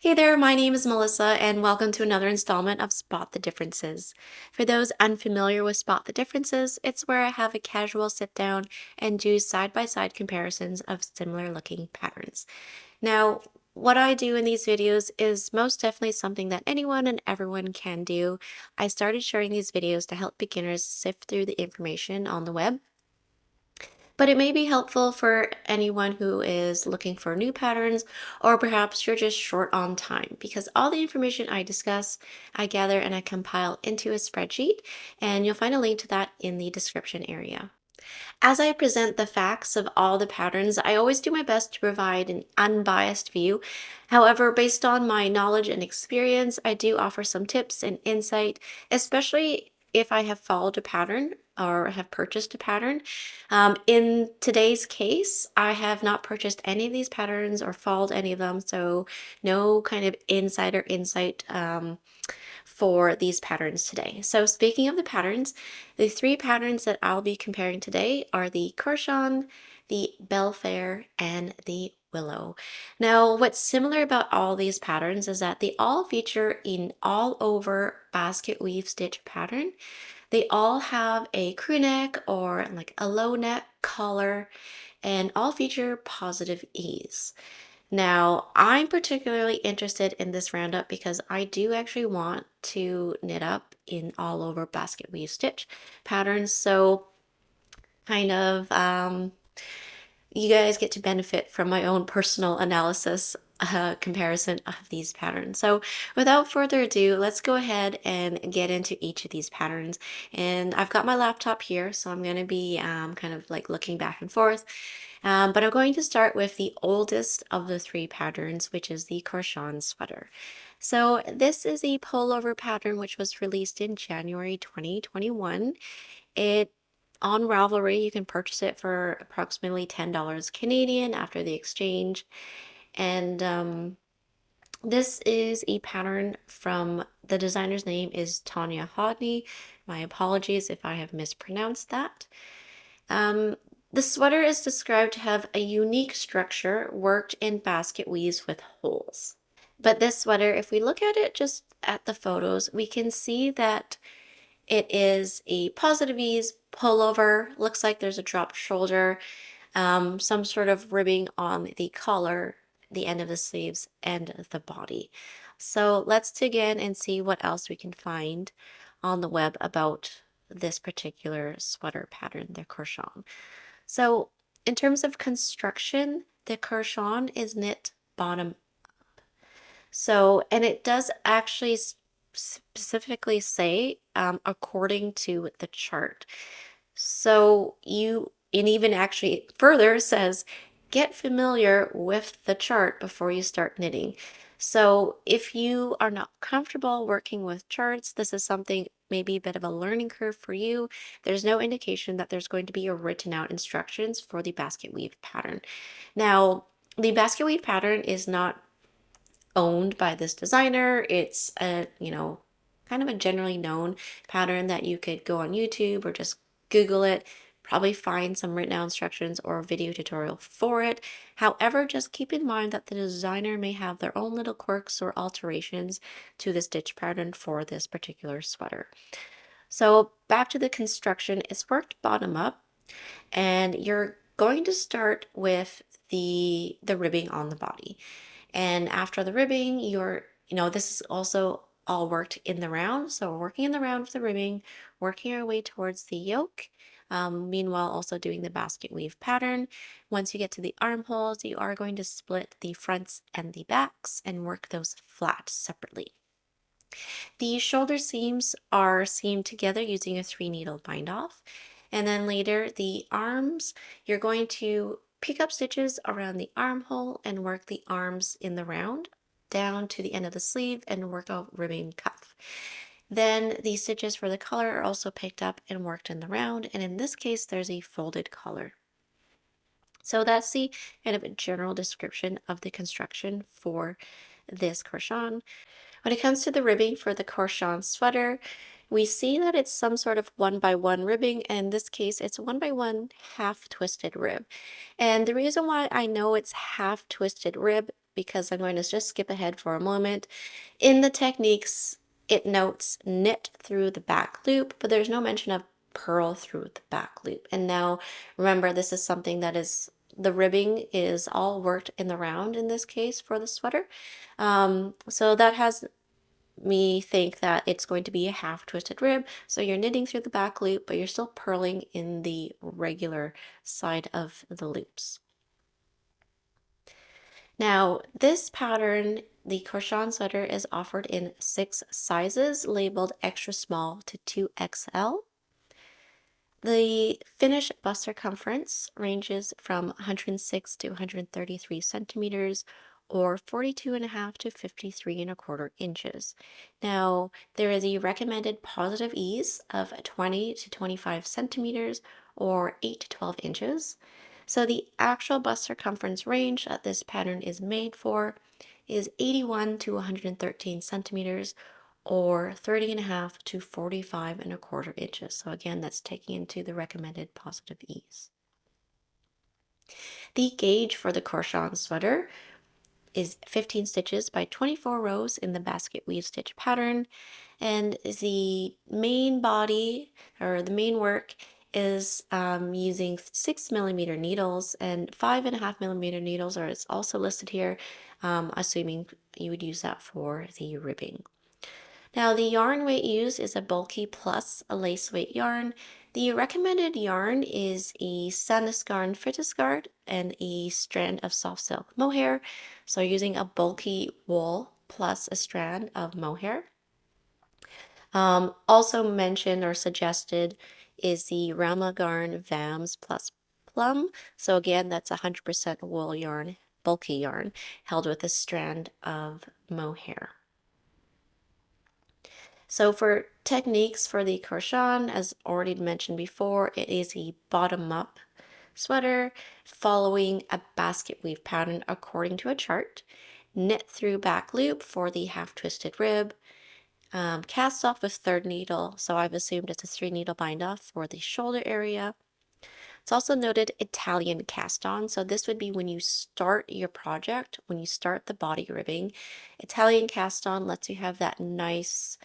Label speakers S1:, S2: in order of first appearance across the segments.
S1: Hey there, my name is Melissa, and welcome to another installment of Spot the Differences. For those unfamiliar with Spot the Differences, it's where I have a casual sit down and do side-by-side comparisons of similar looking patterns. Now, what I do in these videos is most definitely something that anyone and everyone can do. I started sharing these videos to help beginners sift through the information on the web, but it may be helpful for anyone who is looking for new patterns, or perhaps you're just short on time, because all the information I discuss, I gather and I compile into a spreadsheet, and you'll find a link to that in the description area. As I present the facts of all the patterns, I always do my best to provide an unbiased view. However, based on my knowledge and experience, I do offer some tips and insight, especially if I have followed a pattern or have purchased a pattern. In today's case, I have not purchased any of these patterns or followed any of them, so no kind of insider insight for these patterns today. So speaking of the patterns, the three patterns that I'll be comparing today are the Korshavn, the Belfair, and the Willow. Now, what's similar about all these patterns is that they all feature an all over basket weave stitch pattern. They all have a crew neck or like a low neck collar and all feature positive ease. Now, I'm particularly interested in this roundup because I do actually want to knit up in all over basket weave stitch patterns. So kind of you guys get to benefit from my own personal analysis comparison of these patterns. So without further ado, let's go ahead and get into each of these patterns. And I've got my laptop here, so I'm going to be kind of like looking back and forth. But I'm going to start with the oldest of the three patterns, which is the Korshavn Sweater. So this is a pullover pattern which was released in January 2021. It on Ravelry, you can purchase it for approximately $10 Canadian after the exchange. And this is a pattern from the designer's name is Tanya Hodney. My apologies if I have mispronounced that. The sweater is described to have a unique structure worked in basket weaves with holes. But this sweater, if we look at it just at the photos, we can see that it is a positive ease pullover. Looks like there's a dropped shoulder, some sort of ribbing on the collar, the end of the sleeves, and the body. So let's dig in and see what else we can find on the web about this particular sweater pattern, the Korshavn. So in terms of construction, the Korshavn is knit bottom. So, and it does actually specifically say according to the chart. So and even actually further says, get familiar with the chart before you start knitting. So if you are not comfortable working with charts, this is something maybe a bit of a learning curve for you. There's no indication that there's going to be a written out instructions for the basket weave pattern. Now, the basket weave pattern is not owned by this designer. It's a, kind of a generally known pattern that you could go on YouTube or just Google it, probably find some written out instructions or a video tutorial for it. However, just keep in mind that the designer may have their own little quirks or alterations to the stitch pattern for this particular sweater. So back to the construction, it's worked bottom up, and you're going to start with the ribbing on the body. And after the ribbing, this is also all worked in the round. So we're working in the round with the ribbing, working our way towards the yoke. Meanwhile, also doing the basket weave pattern. Once you get to the armholes, you are going to split the fronts and the backs and work those flat separately. The shoulder seams are seamed together using a 3-needle bind off. And then later the arms, you're going to pick up stitches around the armhole and work the arms in the round down to the end of the sleeve and work a ribbing cuff. Then the stitches for the collar are also picked up and worked in the round, and in this case there's a folded collar. So that's the kind of a general description of the construction for this Korshavn. When it comes to the ribbing for the Korshavn sweater, we see that it's some sort of 1x1 ribbing, and in this case it's 1x1 half twisted rib. And the reason why I know it's half twisted rib because I'm going to just skip ahead for a moment. In the techniques, it notes knit through the back loop, but there's no mention of purl through the back loop. And now remember, this is something that is, the ribbing is all worked in the round in this case for the sweater. So that has me think that it's going to be a half twisted rib. So you're knitting through the back loop, but you're still purling in the regular side of the loops. Now, this pattern, the Korshavn Sweater, is offered in 6 sizes, labeled extra small to 2XL. The finished bust circumference ranges from 106 to 133 centimeters, or 42.5 to 53.25 inches. Now, there is a recommended positive ease of 20 to 25 centimeters, or 8 to 12 inches. So the actual bust circumference range that this pattern is made for is 81 to 113 centimeters, or 30.5 to 45.25 inches. So again, that's taking into the recommended positive ease. The gauge for the Korshavn sweater is 15 stitches by 24 rows in the basket weave stitch pattern, and the main body, or the main work, is using 6mm needles, and 5.5mm needles are it's also listed here, assuming you would use that for the ribbing. Now, the yarn weight used is a bulky plus a lace weight yarn. The recommended yarn is a Sandnesgarn Frittisgard and a strand of soft silk mohair. So using a bulky wool plus a strand of mohair. Also mentioned or suggested is the Ramagarn Vams plus plum. So again, that's 100% wool yarn, bulky yarn, held with a strand of mohair. So for techniques for the Korshavn, as already mentioned before, it is a bottom-up sweater following a basket weave pattern according to a chart. Knit through back loop for the half twisted rib. Cast off with third needle, so I've assumed it's a 3-needle bind off for the shoulder area. It's also noted Italian cast on. So this would be when you start your project, when you start the body ribbing. Italian cast on lets you have that nice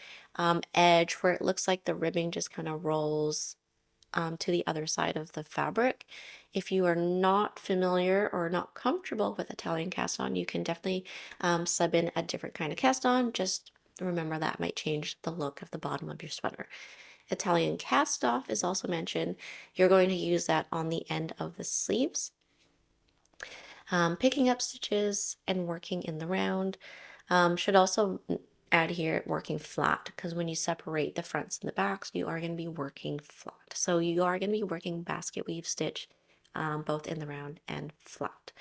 S1: edge where it looks like the ribbing just kind of rolls to the other side of the fabric. If you are not familiar or not comfortable with Italian cast on, you can definitely sub in a different kind of cast on. Just remember that might change the look of the bottom of your sweater. Italian cast off is also mentioned. You're going to use that on the end of the sleeves. Picking up stitches and working in the round. Should also add here working flat, because when you separate the fronts and the backs, you are going to be working flat. So you are going to be working basket weave stitch both in the round and flat.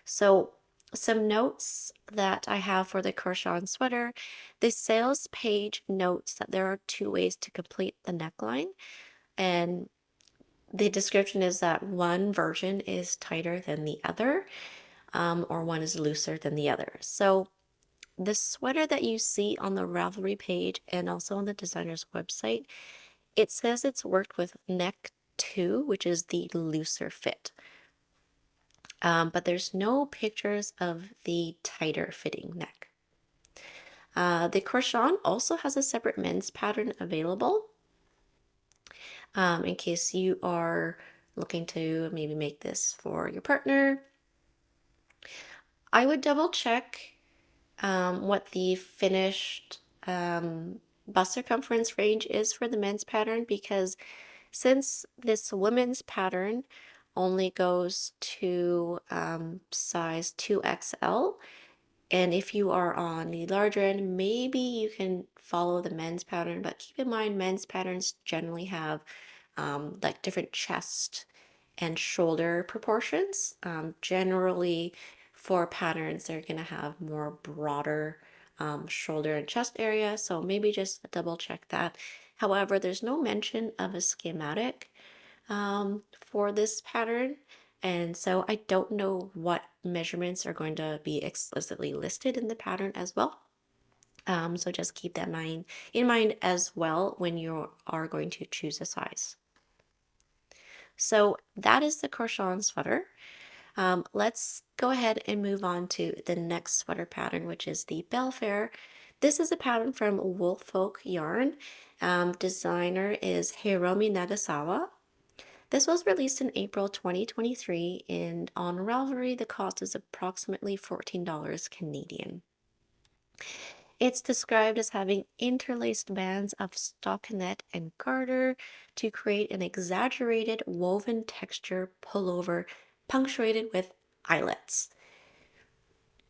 S1: So some notes that I have for the Korshavn sweater. The sales page notes that there are 2 ways to complete the neckline, and the description is that one version is tighter than the other, or one is looser than the other. So the sweater that you see on the Ravelry page and also on the designer's website, it says it's worked with neck 2, which is the looser fit. But there's no pictures of the tighter fitting neck. The Korshavn also has a separate men's pattern available in case you are looking to maybe make this for your partner. I would double check what the finished bust circumference range is for the men's pattern, because since this women's pattern only goes to size 2XL, and if you are on the larger end, maybe you can follow the men's pattern, but keep in mind men's patterns generally have like different chest and shoulder proportions. Generally for patterns, they're going to have more broader shoulder and chest area, so maybe just double check that. However, there's no mention of a schematic for this pattern, and so I don't know what measurements are going to be explicitly listed in the pattern as well. So just keep that in mind as well when you are going to choose a size. So that is the Korshavn sweater. Let's go ahead and move on to the next sweater pattern, which is the Belfair. This is a pattern from Woolfolk Yarn. Designer is Hiromi Nagasawa. This was released in April 2023, and on Ravelry, the cost is approximately $14 Canadian. It's described as having interlaced bands of stockinette and garter to create an exaggerated woven texture pullover punctuated with eyelets.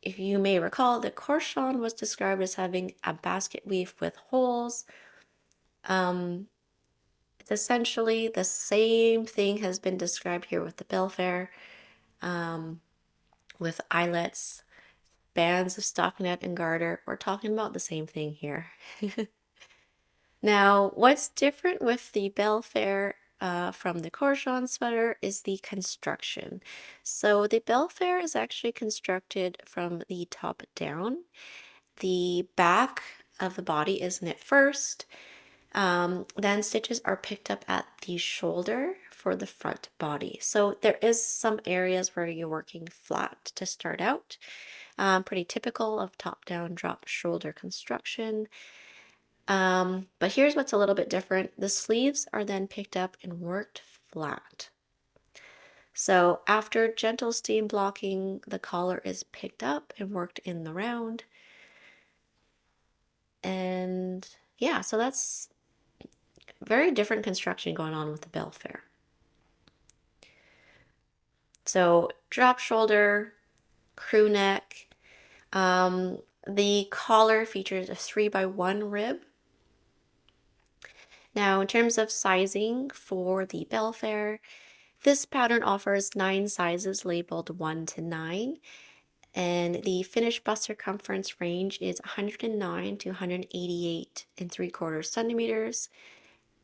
S1: If you may recall, the Korshavn was described as having a basket weave with holes. It's essentially the same thing has been described here with the Belfair, with eyelets, bands of stockinette and garter. We're talking about the same thing here. Now, what's different with the Belfair from the Korshavn sweater is the construction. So the Belfair is actually constructed from the top down. The back of the body is knit first. Then stitches are picked up at the shoulder for the front body. So there is some areas where you're working flat to start out. Pretty typical of top-down drop shoulder construction. But here's what's a little bit different. The sleeves are then picked up and worked flat. So after gentle steam blocking, the collar is picked up and worked in the round. And yeah, so that's very different construction going on with the Belfair. So drop shoulder, crew neck. The collar features a 3x1 rib. Now, in terms of sizing for the Belfair, this pattern offers 9 sizes labeled 1 to 9, and the finished bust circumference range is 109 to 188 and 3/4 centimeters.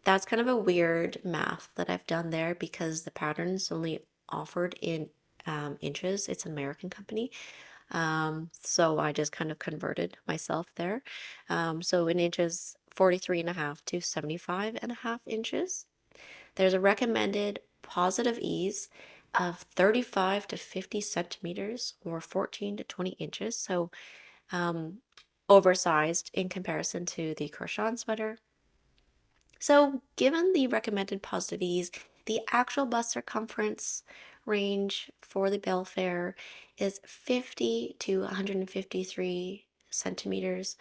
S1: That's kind of a weird math that I've done there because the pattern is only offered in inches. It's an American company. So I just kind of converted myself there. So in inches, 43.5 to 75.5 inches. There's a recommended positive ease of 35 to 50 centimeters or 14 to 20 inches. So oversized in comparison to the Korshavn sweater. So given the recommended positive ease, the actual bust circumference range for the Belfair is 50 to 153 centimeters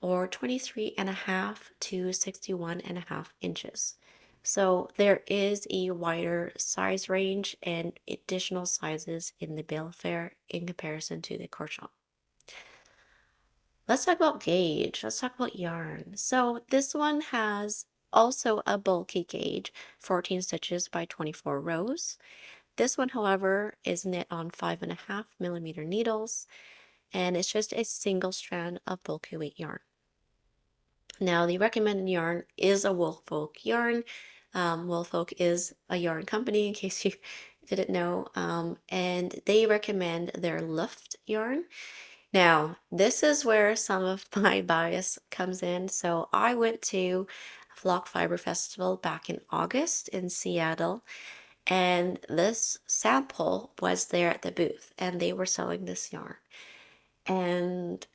S1: or 23.5 to 61.5 inches. So there is a wider size range and additional sizes in the Belfair in comparison to the Korshavn. Let's talk about gauge. Let's talk about yarn. So this one has also a bulky gauge, 14 stitches by 24 rows. This one, however, is knit on 5.5mm needles, and it's just a single strand of bulky weight yarn. Now, the recommended yarn is a Woolfolk yarn. Woolfolk is a yarn company, in case you didn't know, and they recommend their Luft yarn. Now, this is where some of my bias comes in. So I went to Flock Fiber Festival back in August in Seattle, and this sample was there at the booth, and they were selling this yarn. And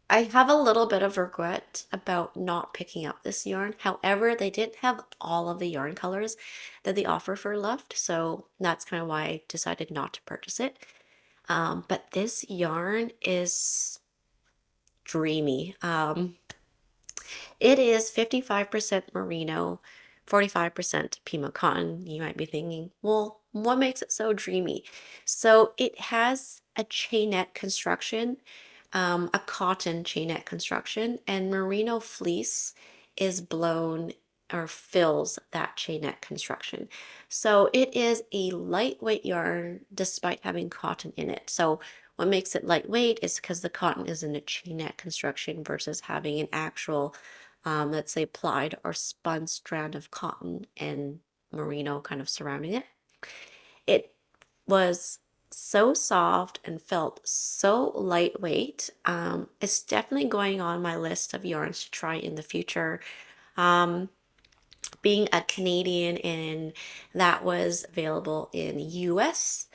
S1: I have a little bit of regret about not picking up this yarn. However, they didn't have all of the yarn colors that they offer for Luft, so that's kind of why I decided not to purchase it. But this yarn is dreamy. It is 55% merino, 45% Pima cotton. You might be thinking, well, what makes it so dreamy? So it has a chainette construction, a cotton chainette construction, and merino fleece is blown or fills that chainette construction. So it is a lightweight yarn despite having cotton in it. So what makes it lightweight is because the cotton is in a chainette construction versus having an actual, let's say, plied or spun strand of cotton and merino kind of surrounding it. It was so soft and felt so lightweight. It's definitely going on my list of yarns to try in the future. Being a Canadian and that was available in US,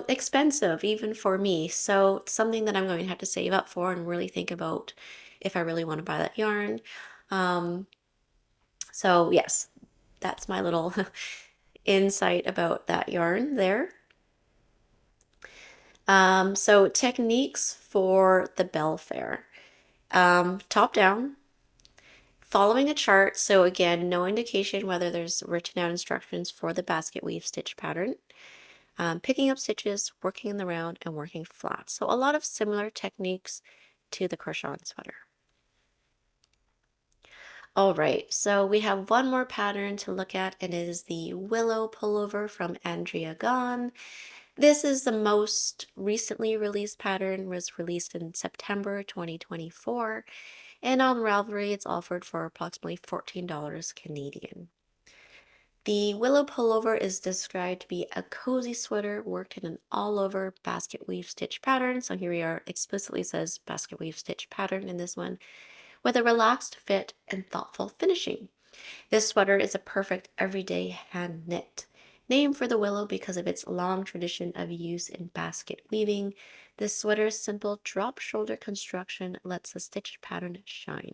S1: Expensive even for me. So it's something that I'm going to have to save up for and really think about if I really want to buy that yarn. Um, so yes, that's my little insight about that yarn there. So techniques for the Belfair. Top down, following a chart. So again, no indication whether there's written out instructions for the basket weave stitch pattern. Picking up stitches, working in the round, and working flat. So a lot of similar techniques to the Korshavn sweater. All right, so we have one more pattern to look at, and it is the Willow Pullover from Andrea Gahn. This is the most recently released pattern, was released in September 2024, and on Ravelry it's offered for approximately $14 Canadian. The Willow Pullover is described to be a cozy sweater worked in an all-over basket weave stitch pattern. So here we are, explicitly says basket weave stitch pattern in this one, with a relaxed fit and thoughtful finishing. This sweater is a perfect everyday hand knit. Named for the willow because of its long tradition of use in basket weaving, this sweater's simple drop shoulder construction lets the stitched pattern shine.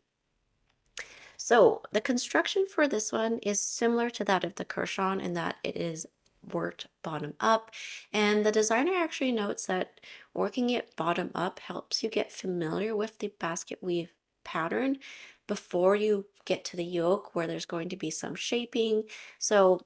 S1: So the construction for this one is similar to that of the Korshavn in that it is worked bottom up. And the designer actually notes that working it bottom up helps you get familiar with the basket weave pattern before you get to the yoke where there's going to be some shaping. So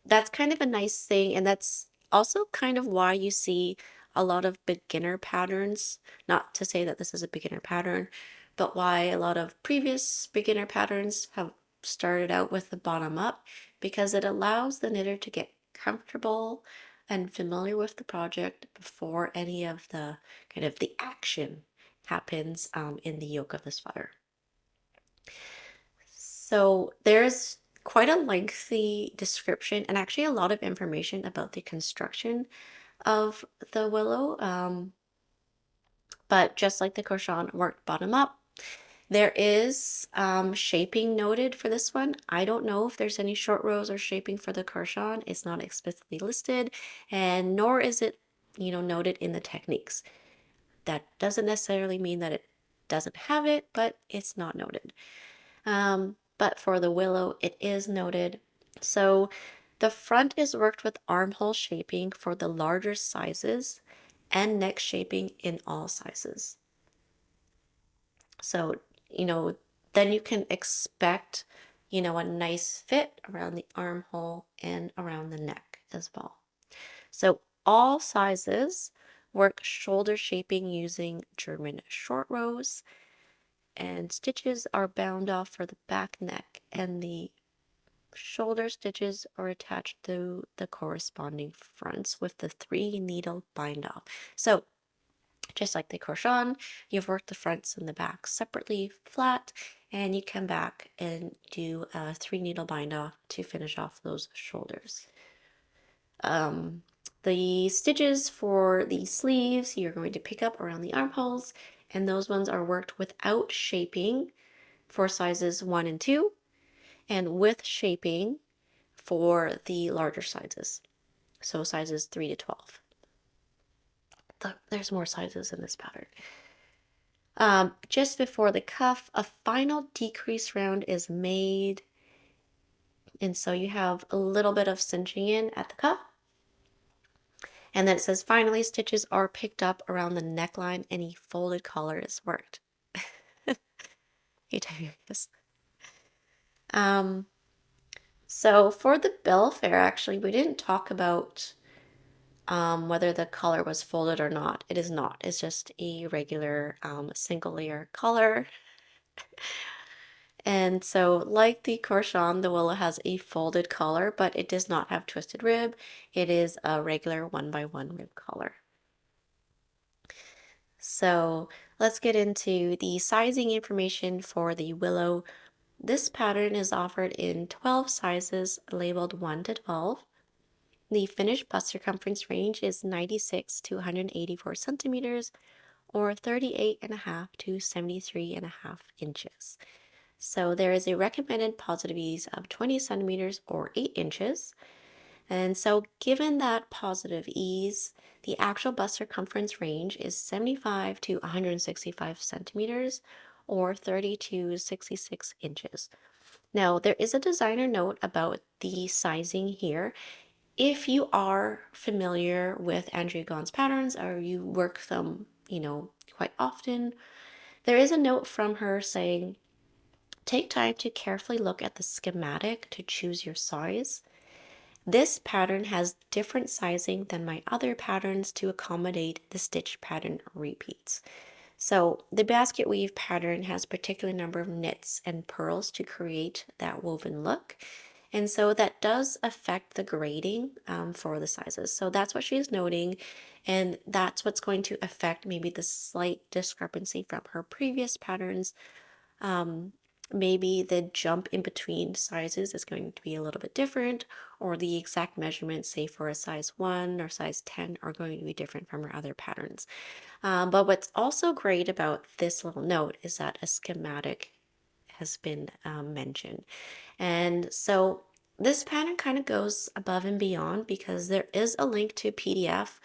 S1: that's kind of a nice thing, and that's also kind of why you see a lot of beginner patterns. Not to say that this is a beginner pattern, but why a lot of previous beginner patterns have started out with the bottom up, because it allows the knitter to get comfortable and familiar with the project before any of the kind of the action happens in the yoke of the sweater. So there's quite a lengthy description and actually a lot of information about the construction of the willow. But just like the Korshavn worked bottom up, there is shaping noted for this one. I don't know if there's any short rows or shaping for the Korshavn. It's not explicitly listed, and nor is it, noted in the techniques. That doesn't necessarily mean that it doesn't have it, but it's not noted. But for the willow, it is noted. So the front is worked with armhole shaping for the larger sizes and neck shaping in all sizes. So, then you can expect, a nice fit around the armhole and around the neck as well. So all sizes work shoulder shaping using German short rows, and stitches are bound off for the back neck, and the shoulder stitches are attached to the corresponding fronts with the 3-needle bind off. So just like the Korshavn, you've worked the fronts and the backs separately flat, and you come back and do a 3-needle bind off to finish off those shoulders. The stitches for the sleeves you're going to pick up around the armholes, and those ones are worked without shaping for sizes 1 and 2, and with shaping for the larger sizes, so sizes 3 to 12. There's more sizes in this pattern. Just before the cuff, a final decrease round is made, and so you have a little bit of cinching in at the cuff. And then it says, finally, stitches are picked up around the neckline. Any folded collar is worked. This. So for the Belfair, actually, we didn't talk about whether the collar was folded or not. It is not. It's just a regular single layer collar. And so like the Korshavn, the willow has a folded collar, but it does not have twisted rib. It is a regular 1x1 rib collar. So let's get into the sizing information for the willow. This pattern is offered in 12 sizes labeled 1 to 12. The finished bust circumference range is 96 to 184 centimeters, or 38.5 to 73.5 inches. So there is a recommended positive ease of 20 centimeters or 8 inches. And so given that positive ease, the actual bust circumference range is 75 to 165 centimeters or 30 to 66 inches. Now, there is a designer note about the sizing here. If you are familiar with Andrea Gaughan's patterns or you work them, quite often, there is a note from her saying, take time to carefully look at the schematic to choose your size. This pattern has different sizing than my other patterns to accommodate the stitch pattern repeats. So the basket weave pattern has a particular number of knits and purls to create that woven look. And so that does affect the grading for the sizes. So that's what she's noting. And that's what's going to affect maybe the slight discrepancy from her previous patterns. Maybe the jump in between sizes is going to be a little bit different, or the exact measurements, say for a size 1 or size 10, are going to be different from our other patterns. But what's also great about this little note is that a schematic has been mentioned. And so this pattern kind of goes above and beyond because there is a link to PDF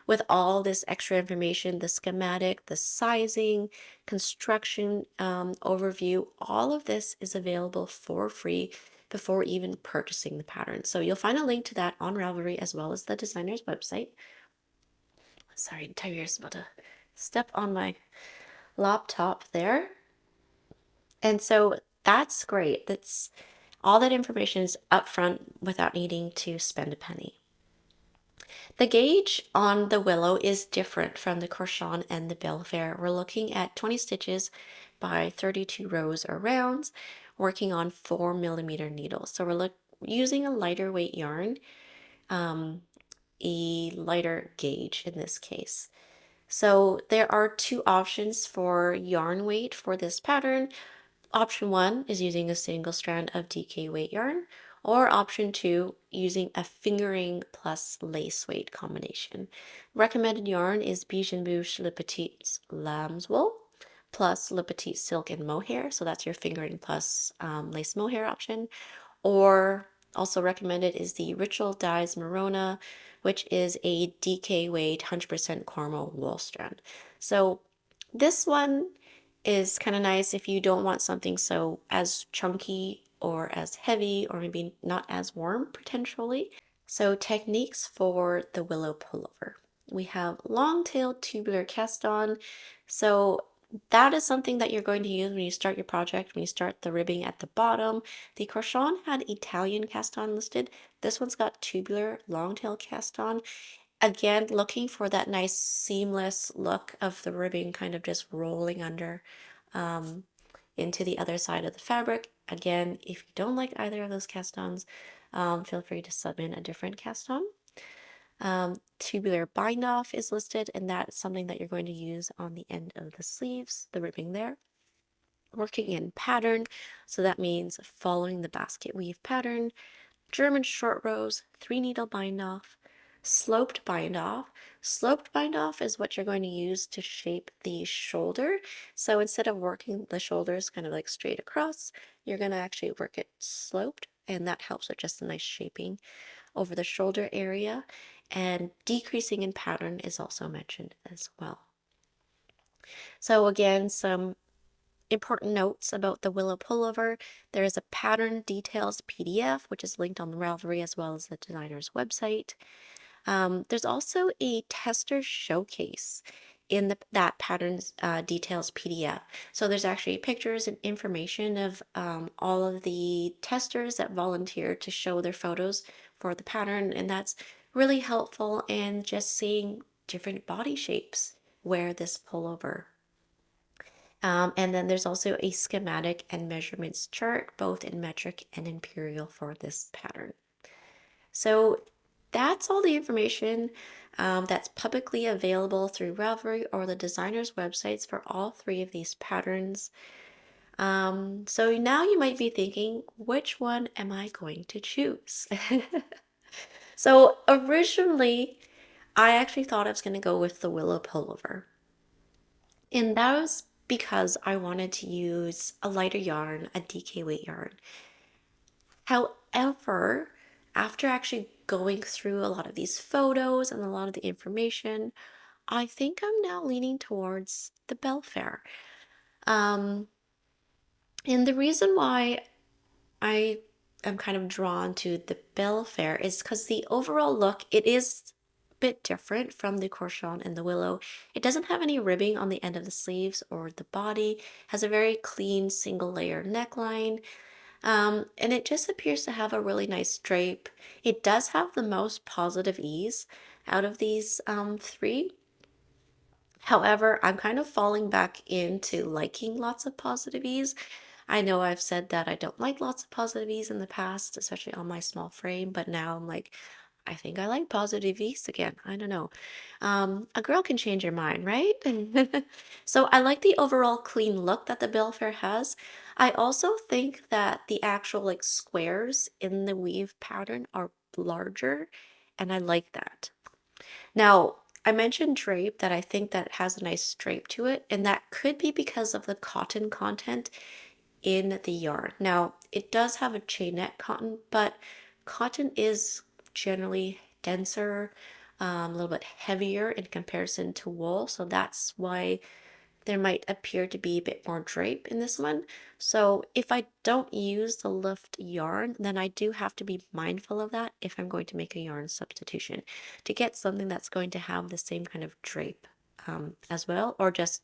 S1: with all this extra information, the schematic, the sizing, construction overview. All of this is available for free before even purchasing the pattern. So you'll find a link to that on Ravelry as well as the designer's website. Sorry, Tiger's about to step on my laptop there. And so that's great. That's all that information is upfront without needing to spend a penny. The gauge on the Willow is different from the Korshavn and the Belfair. We're looking at 20 stitches by 32 rows or rounds, working on 4mm needles. So we're using a lighter weight yarn, a lighter gauge in this case. So there are two options for yarn weight for this pattern. Option 1 is using a single strand of DK weight yarn, or option 2, using a fingering plus lace weight combination. Recommended yarn is Biche and Bouche Le Petit's lamb's wool plus Le Petit silk and mohair, so that's your fingering plus lace mohair option. Or also recommended is the Ritual Dyes Marona, which is a DK weight 100% caramel wool strand. So this one is kind of nice if you don't want something so as chunky or as heavy or maybe not as warm potentially. So techniques for the Willow Pullover. We have long-tailed tubular cast on. So that is something that you're going to use when you start your project, when you start the ribbing at the bottom. The Korshavn had Italian cast on listed. This one's got tubular long-tail cast on. Again, looking for that nice seamless look of the ribbing kind of just rolling under into the other side of the fabric. Again, if you don't like either of those cast-ons, feel free to sub in a different cast-on. Tubular bind-off is listed, and that's something that you're going to use on the end of the sleeves, the ribbing there. Working in pattern, so that means following the basket weave pattern. German short rows, 3-needle bind-off. Sloped bind-off. Sloped bind-off is what you're going to use to shape the shoulder. So instead of working the shoulders kind of like straight across, you're going to actually work it sloped, and that helps with just a nice shaping over the shoulder area. And decreasing in pattern is also mentioned as well. So again, some important notes about the Willow Pullover. There is a pattern details PDF, which is linked on the Ravelry as well as the designer's website. There's also a tester showcase in that patterns details PDF. So there's actually pictures and information of all of the testers that volunteer to show their photos for the pattern, and that's really helpful in just seeing different body shapes wear this pullover. And then there's also a schematic and measurements chart, both in metric and imperial for this pattern. So that's all the information that's publicly available through Ravelry or the designer's websites for all three of these patterns. So now you might be thinking, which one am I going to choose? So originally, I actually thought I was going to go with the Willow Pullover. And that was because I wanted to use a lighter yarn, a DK weight yarn. However, after actually going through a lot of these photos and a lot of the information, I think I'm now leaning towards the Belfair. Um, and the reason why I am kind of drawn to the Belfair is because the overall look, it is a bit different from the Korshavn and the Willow. It doesn't have any ribbing on the end of the sleeves or the body, has a very clean single layer neckline, and it just appears to have a really nice drape. It does have the most positive ease out of these three. However, I'm kind of falling back into liking lots of positive ease. I know I've said that I don't like lots of positive ease in the past, especially on my small frame, but now I'm like, I think I like positive ease again. I don't know. A girl can change her mind, right? So I like the overall clean look that the Belfair has. I also think that the actual like squares in the weave pattern are larger, and I like that. Now, I mentioned drape that I think that has a nice drape to it, and that could be because of the cotton content in the yarn. Now, it does have a chainette cotton, but cotton is generally denser, a little bit heavier in comparison to wool, so that's why there might appear to be a bit more drape in this one. So if I don't use the lift yarn, then I do have to be mindful of that if I'm going to make a yarn substitution to get something that's going to have the same kind of drape as well, or just,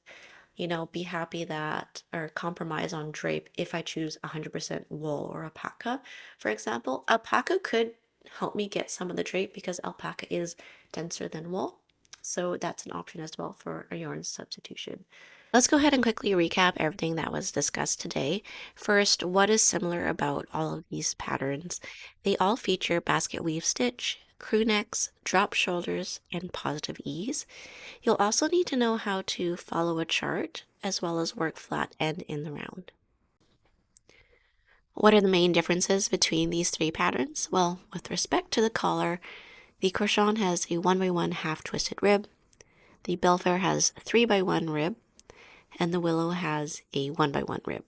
S1: be happy that or compromise on drape if I choose 100% wool or alpaca, for example. Alpaca could help me get some of the drape because alpaca is denser than wool. So that's an option as well for a yarn substitution. Let's go ahead and quickly recap everything that was discussed today. First, what is similar about all of these patterns? They all feature basket weave stitch, crew necks, drop shoulders, and positive ease. You'll also need to know how to follow a chart as well as work flat and in the round. What are the main differences between these three patterns? Well, with respect to the collar, the Korshavn has a 1x1 half twisted rib, the Belfair has a 3x1 rib, and the Willow has a 1x1 rib.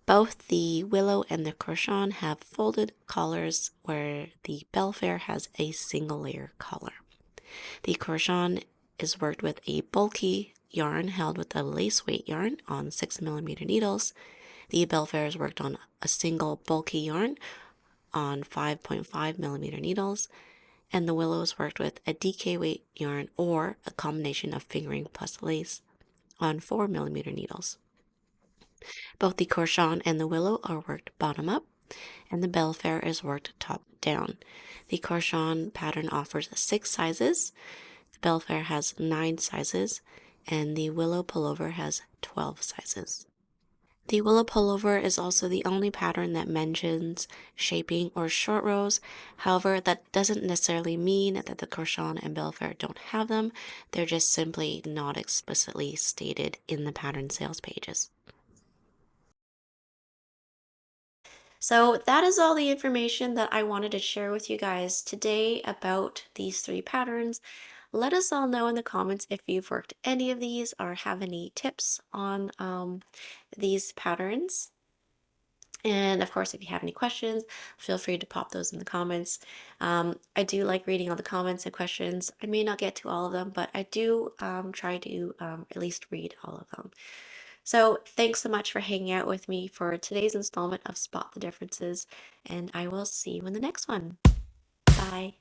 S1: Both the Willow and the Korshavn have folded collars where the Belfair has a single layer collar. The Korshavn is worked with a bulky yarn held with a lace weight yarn on 6mm needles. The Belfair is worked on a single bulky yarn on 5.5mm needles, and the Willow is worked with a DK weight yarn or a combination of fingering plus lace on 4mm needles. Both the Korshavn and the Willow are worked bottom up, and the Belfair is worked top down. The Korshavn pattern offers 6 sizes, the Belfair has 9 sizes, and the Willow Pullover has 12 sizes. The Willow Pullover is also the only pattern that mentions shaping or short rows. However, that doesn't necessarily mean that the Korshavn and Belfair don't have them. They're just simply not explicitly stated in the pattern sales pages. So that is all the information that I wanted to share with you guys today about these three patterns. Let us all know in the comments if you've worked any of these or have any tips on these patterns. And of course, if you have any questions, feel free to pop those in the comments. I do like reading all the comments and questions. I may not get to all of them, but I do try to at least read all of them. So thanks so much for hanging out with me for today's installment of Spot the Differences, and I will see you in the next one. Bye.